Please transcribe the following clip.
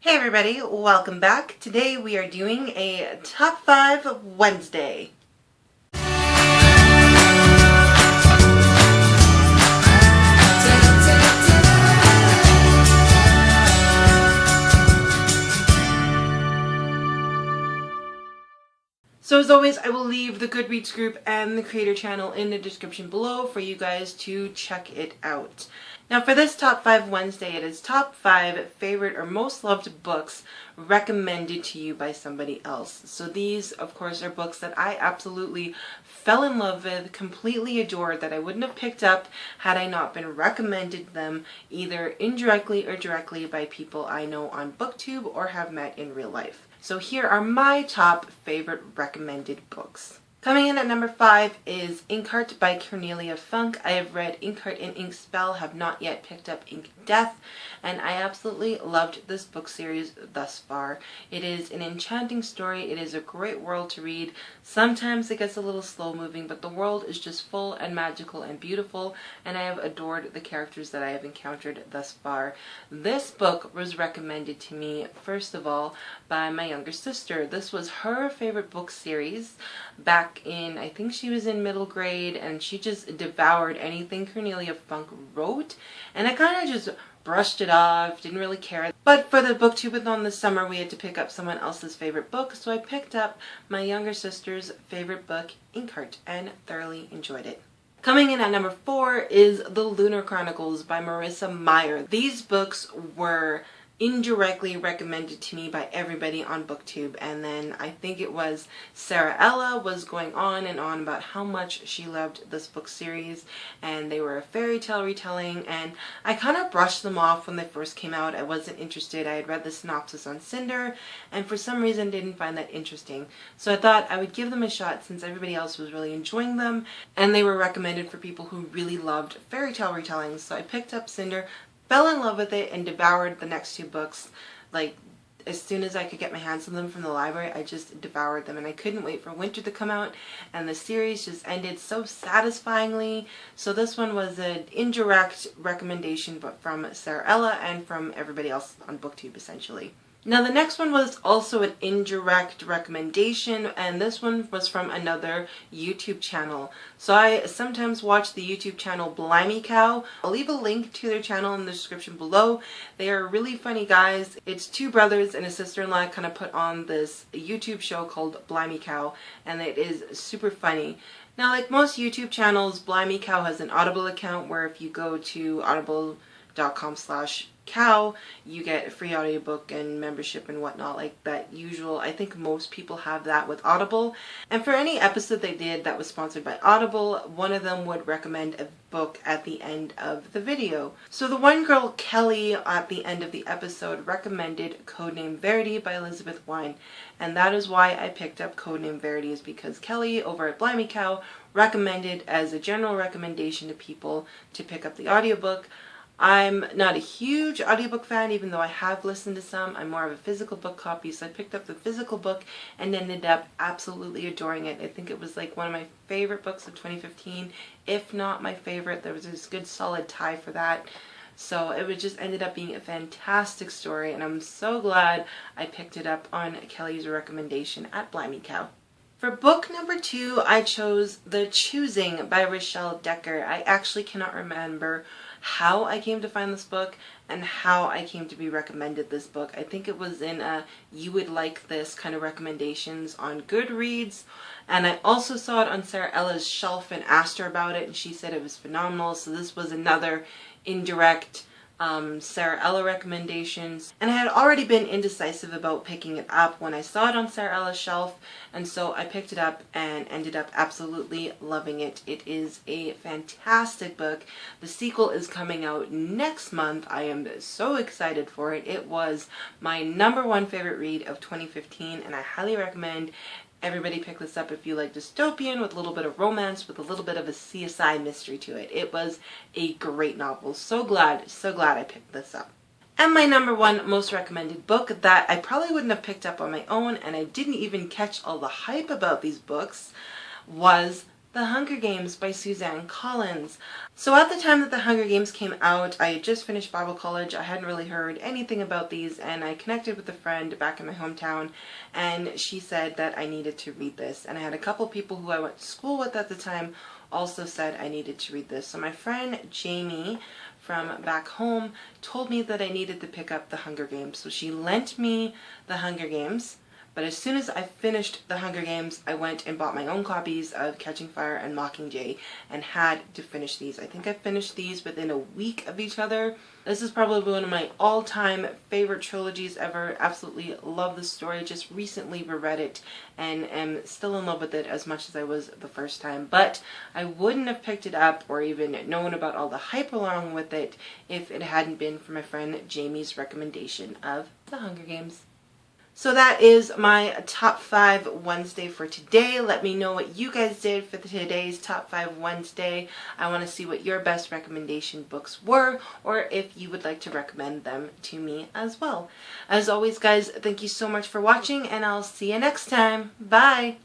Hey everybody, welcome back. Today we are doing a Top 5 Wednesday. So as always, I will leave the Goodreads group and the creator channel in the description below for you guys to check it out. Now for this Top 5 Wednesday, it is Top 5 favorite or most loved books recommended to you by somebody else. So these, of course, are books that I absolutely fell in love with, completely adored, that I wouldn't have picked up had I not been recommended them either indirectly or directly by people I know on BookTube or have met in real life. So here are my top favorite recommended books. Coming in at number 5 is Inkheart by Cornelia Funk. I have read Inkheart and Inkspell, have not yet picked up Ink Death, and I absolutely loved this book series thus far. It is an enchanting story. It is a great world to read. Sometimes it gets a little slow moving, but the world is just full and magical and beautiful, and I have adored the characters that I have encountered thus far. This book was recommended to me, first of all, by my younger sister. This was her favorite book series back in, I think she was in middle grade, and she just devoured anything Cornelia Funk wrote, and I kind of just brushed it off, didn't really care. But for the booktubeathon this summer, we had to pick up someone else's favorite book, so I picked up my younger sister's favorite book, Inkheart, and thoroughly enjoyed it. Coming in at number 4 is The Lunar Chronicles by Marissa Meyer. These books were indirectly recommended to me by everybody on BookTube, and then I think it was Sarah Ella was going on and on about how much she loved this book series, and they were a fairy tale retelling, and I kind of brushed them off when they first came out. I wasn't interested. I had read the synopsis on Cinder and for some reason didn't find that interesting, so I thought I would give them a shot since everybody else was really enjoying them and they were recommended for people who really loved fairy tale retellings. So I picked up Cinder, fell in love with it, and devoured the next 2 books. Like, as soon as I could get my hands on them from the library, I just devoured them, and I couldn't wait for winter to come out, and the series just ended so satisfyingly. So this one was an indirect recommendation, but from Sarah Ella and from everybody else on BookTube, essentially. Now the next one was also an indirect recommendation, and this one was from another YouTube channel. So I sometimes watch the YouTube channel blimeycow. I'll leave a link to their channel in the description below. They are really funny guys. It's 2 brothers and a sister-in-law kind of put on this YouTube show called blimeycow, and it is super funny. Now, like most YouTube channels, blimeycow has an Audible account where if you go to audible.com/cow, you get a free audiobook and membership and whatnot, like that usual. I think most people have that with Audible, and for any episode they did that was sponsored by Audible, one of them would recommend a book at the end of the video. So the one girl, Kelly, at the end of the episode recommended Codename Verity by Elizabeth Wine, and that is why I picked up Codename Verity, is because Kelly over at blimeycow recommended as a general recommendation to people to pick up the audiobook. I'm not a huge audiobook fan, even though I have listened to some. I'm more of a physical book copy, so I picked up the physical book and ended up absolutely adoring it. I think it was like one of my favorite books of 2015, if not my favorite. There was this good solid tie for that. So it just ended up being a fantastic story, and I'm so glad I picked it up on Kelly's recommendation at blimeycow. For book number 2, I chose The Choosing by Rochelle Decker. I actually cannot remember how I came to find this book and how I came to be recommended this book. I think it was in a "you would like this" kind of recommendations on Goodreads, and I also saw it on Sarah Ella's shelf and asked her about it, and she said it was phenomenal. So this was another indirect Sarah Ella recommendations, and I had already been indecisive about picking it up when I saw it on Sarah Ella's shelf, and so I picked it up and ended up absolutely loving it. It is a fantastic book. The sequel is coming out next month. I am so excited for it. It was my #1 favorite read of 2015, and I highly recommend everybody pick this up if you like dystopian with a little bit of romance, with a little bit of a CSI mystery to it. It was a great novel. So glad I picked this up. And my #1 most recommended book that I probably wouldn't have picked up on my own, and I didn't even catch all the hype about these books, was The Hunger Games by Suzanne Collins. So at the time that The Hunger Games came out, I had just finished Bible college. I hadn't really heard anything about these, and I connected with a friend back in my hometown, and she said that I needed to read this. And I had a couple people who I went to school with at the time also said I needed to read this. So my friend Jamie from back home told me that I needed to pick up The Hunger Games. So she lent me The Hunger Games. But as soon as I finished The Hunger Games, I went and bought my own copies of Catching Fire and Mockingjay and had to finish these. I think I finished these within a week of each other. This is probably one of my all-time favorite trilogies ever. Absolutely love the story. Just recently reread it and am still in love with it as much as I was the first time. But I wouldn't have picked it up or even known about all the hype along with it if it hadn't been for my friend Jamie's recommendation of The Hunger Games. So that is my top 5 Wednesday for today. Let me know what you guys did for today's top 5 Wednesday. I want to see what your best recommendation books were, or if you would like to recommend them to me as well. As always, guys, thank you so much for watching, and I'll see you next time. Bye!